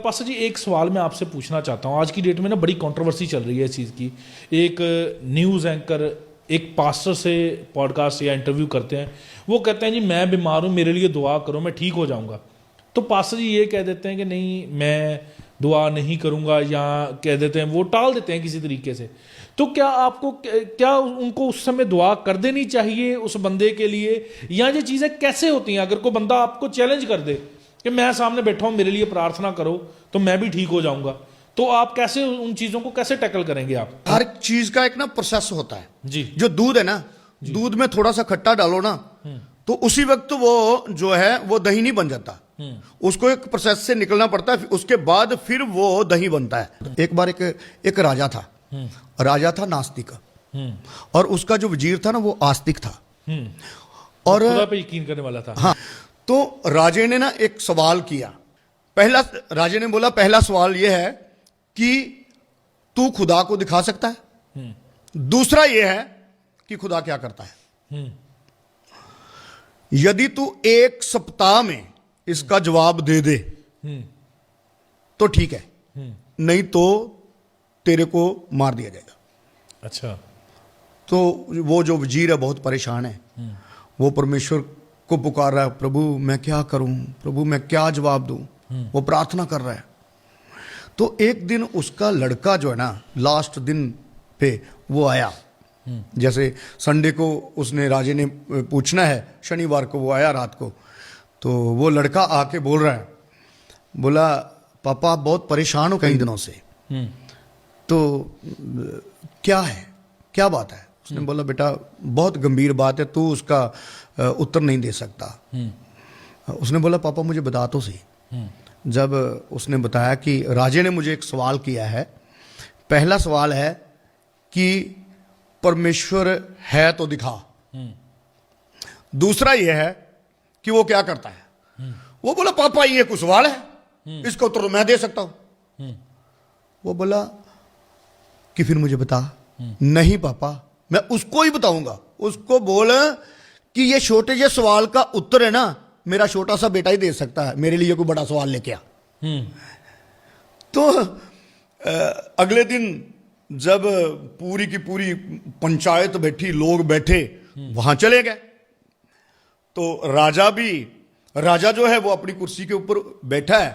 पासा जी, एक सवाल मैं आपसे पूछना चाहता हूँ। आज की डेट में ना बड़ी कंट्रोवर्सी चल रही है इस चीज़ की। एक न्यूज़ एंकर एक पास्टर से पॉडकास्ट या इंटरव्यू करते हैं, वो कहते हैं जी मैं बीमार हूँ, मेरे लिए दुआ करो, मैं ठीक हो जाऊँगा। तो पास्टर जी ये कह देते हैं कि नहीं, मैं दुआ नहीं करूँगा, या कह देते हैं, वो टाल देते हैं किसी तरीके से। तो क्या आपको क्या उनको उस समय दुआ कर देनी चाहिए उस बंदे के लिए, या ये चीज़ें कैसे होती हैं? अगर कोई बंदा आपको चैलेंज कर दे कि मैं सामने बैठा हूं, मेरे लिए प्रार्थना करो, तो मैं भी ठीक हो जाऊंगा, तो आप कैसे उन चीजों को कैसे टैकल करेंगे? आप हर चीज का एक ना प्रोसेस होता है जी। जो दूध है ना, दूध में थोड़ा सा खट्टा डालो ना, तो उसी वक्त वो जो है वो दही नहीं बन जाता। उसको एक प्रोसेस से निकलना पड़ता है, उसके बाद फिर वो दही बनता है। एक बार एक राजा था नास्तिक, और उसका जो वजीर था ना वो आस्तिक था, और खुदा पे यकीन करने वाला था। हाँ, तो राजे ने ना एक सवाल किया। राजे ने बोला, पहला सवाल यह है कि तू खुदा को दिखा सकता है? दूसरा यह है कि खुदा क्या करता है? यदि तू एक सप्ताह में इसका जवाब दे दे तो ठीक है, नहीं तो तेरे को मार दिया जाएगा। अच्छा। तो वो जो वजीर है बहुत परेशान है, वो परमेश्वर को पुकार रहा है, प्रभु मैं क्या करूं, प्रभु मैं क्या जवाब दूं। वो प्रार्थना कर रहा है। तो एक दिन उसका लड़का जो है ना, लास्ट दिन पे वो आया। जैसे संडे को उसने राजे ने पूछना है, शनिवार को वो आया रात को। तो वो लड़का आके बोल रहा है, बोला पापा आप बहुत परेशान हो कई दिनों से, तो क्या है, क्या बात है? उसने बोला बेटा बहुत गंभीर बात है, तू उसका उत्तर नहीं दे सकता। उसने बोला पापा मुझे बता तो सही। जब उसने बताया कि राजे ने मुझे एक सवाल किया है, पहला सवाल है कि परमेश्वर है तो दिखा, दूसरा यह है कि वो क्या करता है। वो बोला पापा ये कुछ सवाल है, इसका उत्तर तो मैं दे सकता हूं। वो बोला कि फिर मुझे बता। नहीं पापा मैं उसको ही बताऊंगा, उसको बोल कि ये छोटे जे सवाल का उत्तर है ना, मेरा छोटा सा बेटा ही दे सकता है, मेरे लिए कोई बड़ा सवाल लेके आ। तो अगले दिन जब पूरी की पूरी पंचायत बैठी, लोग बैठे, वहां चले गए। तो राजा जो है वो अपनी कुर्सी के ऊपर बैठा है,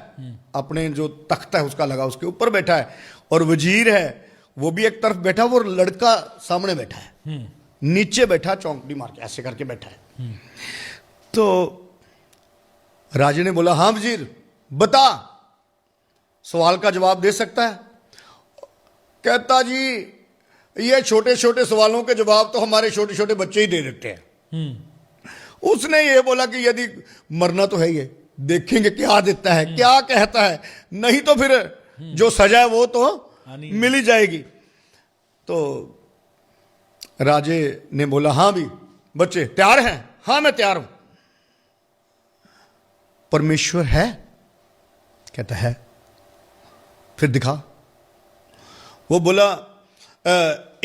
अपने जो तख्त है उसका लगा उसके ऊपर बैठा है, और वजीर है वो भी एक तरफ बैठा, वो लड़का सामने बैठा है, नीचे बैठा, चौंकड़ी मार के ऐसे करके बैठा है। तो राजे ने बोला हाँ वजीर बता, सवाल का जवाब दे सकता है? कहता जी ये छोटे छोटे सवालों के जवाब तो हमारे छोटे छोटे बच्चे ही दे देते हैं। उसने ये बोला कि यदि मरना तो है, ये देखेंगे क्या देता है, क्या कहता है, नहीं तो फिर जो सजा है वो तो मिल ही जाएगी। तो राजे ने बोला हाँ भी बच्चे तैयार हैं? हाँ मैं तैयार हूं। परमेश्वर है? कहता है। फिर दिखा। वो बोला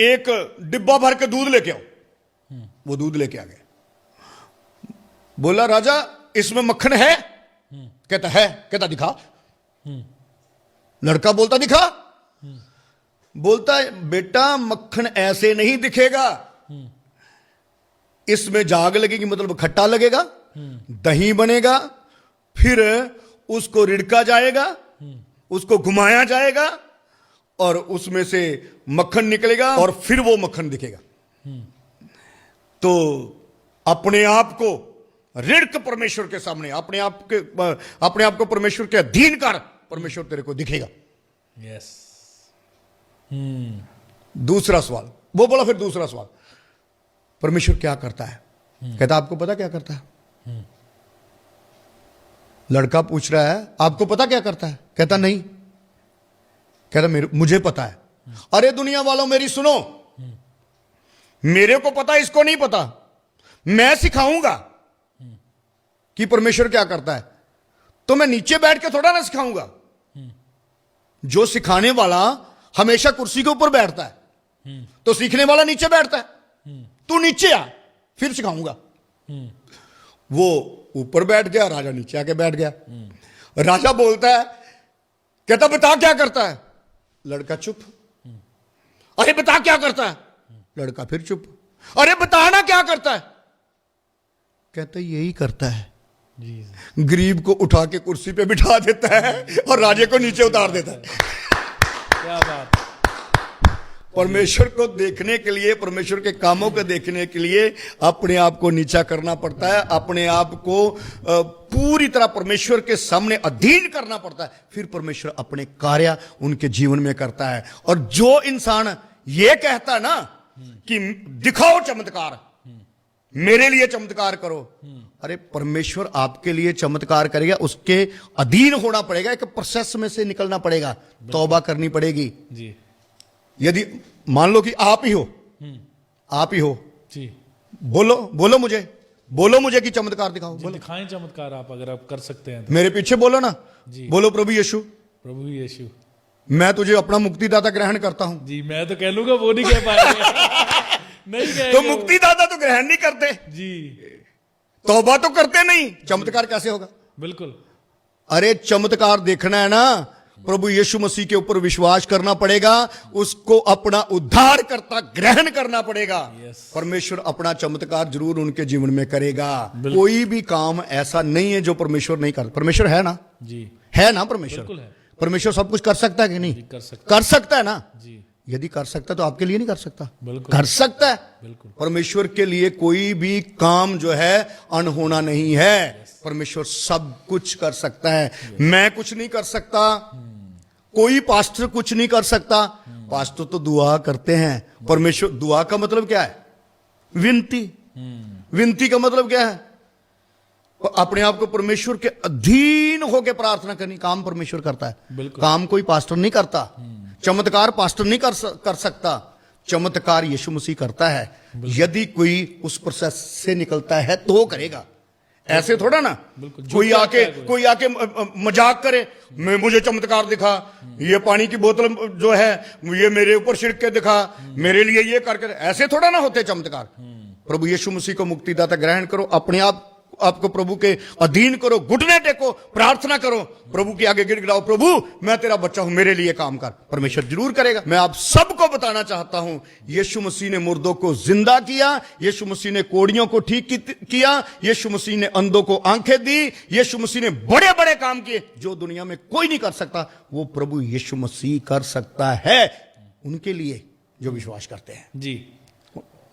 एक डिब्बा भर के दूध लेके आओ। वो दूध लेके आ गए। बोला राजा इसमें मक्खन है? कहता है। कहता दिखा। लड़का बोलता दिखा। बोलता है बेटा मक्खन ऐसे नहीं दिखेगा, इसमें जाग लगेगी, मतलब खट्टा लगेगा, दही बनेगा, फिर उसको रिड़का जाएगा, उसको घुमाया जाएगा, और उसमें से मक्खन निकलेगा, और फिर वो मक्खन दिखेगा। तो अपने आप को रिड़क परमेश्वर के सामने, अपने आप को परमेश्वर के अधीन कर, परमेश्वर तेरे को दिखेगा। यस। दूसरा सवाल वो बोला, फिर दूसरा सवाल, परमेश्वर क्या करता है? कहता आपको पता क्या करता है? लड़का पूछ रहा है आपको पता क्या करता है? कहता नहीं। कहता मुझे पता है। अरे दुनिया वालों मेरी सुनो, मेरे को पता, इसको नहीं पता, मैं सिखाऊंगा कि परमेश्वर क्या करता है। तो मैं नीचे बैठ के थोड़ा ना सिखाऊंगा, जो सिखाने वाला हमेशा कुर्सी के ऊपर बैठता है, तो सीखने वाला नीचे बैठता है। तू नीचे आ फिर सिखाऊंगा। वो ऊपर बैठ गया, राजा नीचे आके बैठ गया। राजा बोलता है कहता बता क्या करता है, लड़का चुप। अरे बता क्या करता है, लड़का फिर चुप। अरे बताना क्या करता है, कहता यही करता है, जी गरीब को उठा के कुर्सी पे बिठा देता है और राजे को नीचे उतार देता है। क्या बात। परमेश्वर को देखने के लिए, परमेश्वर के कामों को देखने के लिए अपने आप को नीचा करना पड़ता है, अपने आप को पूरी तरह परमेश्वर के सामने अधीन करना पड़ता है, फिर परमेश्वर अपने कार्य उनके जीवन में करता है। और जो इंसान ये कहता है ना कि दिखाओ चमत्कार, मेरे लिए चमत्कार करो, अरे परमेश्वर आपके लिए चमत्कार करेगा, उसके अधीन होना पड़ेगा, एक प्रोसेस में से निकलना पड़ेगा, तौबा करनी पड़ेगी जी। यदि मान लो कि आप ही हो, आप ही हो जी, बोलो बोलो मुझे कि चमत्कार दिखाओ, बोलो। दिखाएं चमत्कार आप, अगर आप कर सकते हैं तो। मेरे पीछे बोलो ना जी। बोलो प्रभु यीशु, प्रभु यीशु, मैं तुझे अपना मुक्तिदाता ग्रहण करता हूं। जी मैं तो कह लूंगा, वो नहीं कह पाएंगे। नहीं कहेंगे तो वो। मुक्तिदाता तो ग्रहण नहीं करते, जी तौबा तो करते नहीं, चमत्कार कैसे होगा? बिल्कुल। अरे चमत्कार देखना है ना, प्रभु यीशु मसीह के ऊपर विश्वास करना पड़ेगा, उसको अपना उद्धार करता ग्रहण करना पड़ेगा। Yes. परमेश्वर अपना चमत्कार जरूर उनके जीवन में करेगा। कोई भी काम ऐसा नहीं है जो परमेश्वर नहीं करता। परमेश्वर है ना, जी है ना परमेश्वर, बिल्कुल है। परमेश्वर सब कुछ कर सकता है कि नहीं? कर सकता है ना। जी यदि कर सकता तो आपके लिए नहीं कर सकता? बिल्कुल कर सकता है। बिल्कुल। परमेश्वर के लिए कोई भी काम जो है अनहोना नहीं है। परमेश्वर सब कुछ कर सकता है। मैं कुछ नहीं कर सकता, कोई पास्टर कुछ नहीं कर सकता। पास्टर तो दुआ करते हैं। परमेश्वर, दुआ का मतलब क्या है? विनती। विनती का मतलब क्या है? अपने आप को परमेश्वर के अधीन होकर प्रार्थना करनी। काम परमेश्वर करता है, बिल्कुल। काम कोई पास्टर नहीं करता। चमत्कार पास्टर नहीं कर सकता, चमत्कार यीशु मसीह करता है। यदि कोई उस प्रोसेस से निकलता है तो वो करेगा। ऐसे थोड़ा ना कोई आके मजाक करे, मुझे चमत्कार दिखा, ये पानी की बोतल जो है ये मेरे ऊपर छिड़क के दिखा, मेरे लिए ये करके, ऐसे थोड़ा ना होते चमत्कार। प्रभु यीशु मसीह को मुक्तिदाता ग्रहण करो, अपने आपको प्रभु के अधीन करो, घुटने टेको, प्रार्थना करो, प्रभु के आगे गिड़गिड़ाओ, प्रभु मैं तेरा बच्चा हूं, मेरे लिए काम कर। परमेश्वर जरूर करेगा। मैं आप सबको बताना चाहता हूं, यीशु मसीह ने मुर्दों को जिंदा किया, यीशु मसीह ने कोढ़ियों को ठीक किया, यीशु मसीह ने अंधों को आंखें दी, यीशु मसीह ने बड़े बड़े काम किए जो दुनिया में कोई नहीं कर सकता, वो प्रभु यीशु मसीह कर सकता है उनके लिए जो विश्वास करते हैं। जी।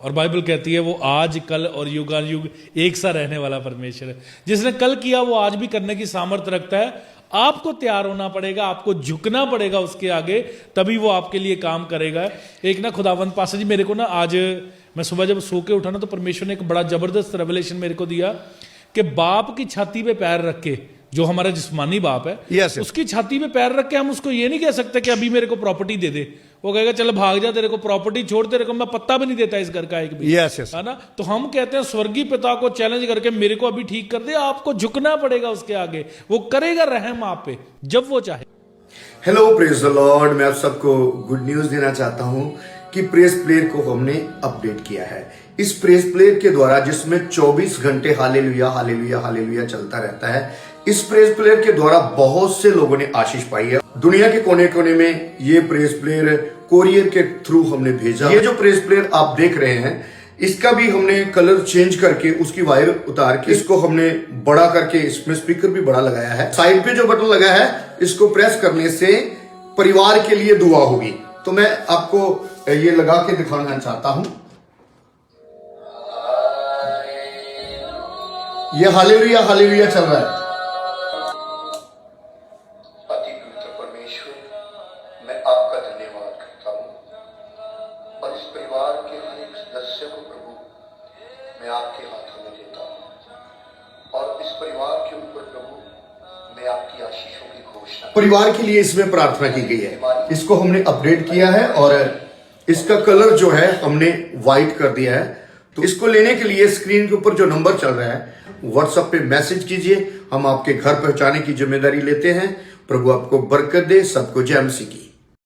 और बाइबल कहती है वो आज कल और युगानुयुग एक सा रहने वाला परमेश्वर है। जिसने कल किया वो आज भी करने की सामर्थ्य रखता है। आपको तैयार होना पड़ेगा, आपको झुकना पड़ेगा उसके आगे, तभी वो आपके लिए काम करेगा। एक ना खुदावंत पासा जी, मेरे को ना आज मैं सुबह जब सो के उठा ना तो परमेश्वर ने एक बड़ा जबरदस्त रेवलेशन मेरे को दिया कि बाप की छाती पे पैर रख के, जो हमारा जिस्मानी बाप है, yes, उसकी छाती पे पैर रख के हम उसको ये नहीं कह सकते कि अभी मेरे को प्रॉपर्टी दे दे। वो कहेगा चल भाग जा, तेरे को प्रॉपर्टी छोड़, तेरे को मैं पत्ता भी नहीं देता इस घर का एक भी, yes, yes. है ना। तो हम कहते हैं स्वर्गीय पिता को चैलेंज करके मेरे को अभी ठीक कर दे, आपको झुकना पड़ेगा उसके आगे, वो करेगा रहम आप पे जब वो चाहे। Hello praise the Lord. मैं आप सबको गुड न्यूज देना चाहता हूं कि प्रेज प्लेयर को हमने अपडेट किया है। इस प्रेज प्लेयर के द्वारा, जिसमें 24 घंटे हालेलुया हालेलुया हालेलुया चलता रहता है, इस प्रेज प्लेयर के द्वारा बहुत से लोगों ने आशीष पाई है। दुनिया के कोने कोने में ये प्रेज प्लेयर कोरियर के थ्रू हमने भेजा। ये जो प्रेज प्लेयर आप देख रहे हैं, इसका भी हमने कलर चेंज करके उसकी वायर उतार के इसको हमने बड़ा करके, इसमें स्पीकर भी बड़ा लगाया है। साइड पे जो बटन लगा है, इसको प्रेस करने से परिवार के लिए दुआ होगी। तो मैं आपको ये लगा के दिखाना चाहता हूं। ये हालेलुया हालेलुया चल रहा है। अति पवित्र परमेश्वर, मैं आपका धन्यवाद करता हूं और इस परिवार के हर एक सदस्य को प्रभु मैं आपके हाथों में देता हूं और इस परिवार के ऊपर प्रभु मैं आपकी आशीषों की घोषणा। परिवार के लिए इसमें प्रार्थना की गई है। इसको हमने अपडेट किया है और इसका कलर जो है हमने व्हाइट कर दिया है। तो इसको लेने के लिए स्क्रीन के ऊपर जो नंबर चल रहा है, व्हाट्सएप पे मैसेज कीजिए, हम आपके घर पहुंचाने की जिम्मेदारी लेते हैं। प्रभु आपको बरकत दे। सबको जय मसीह की।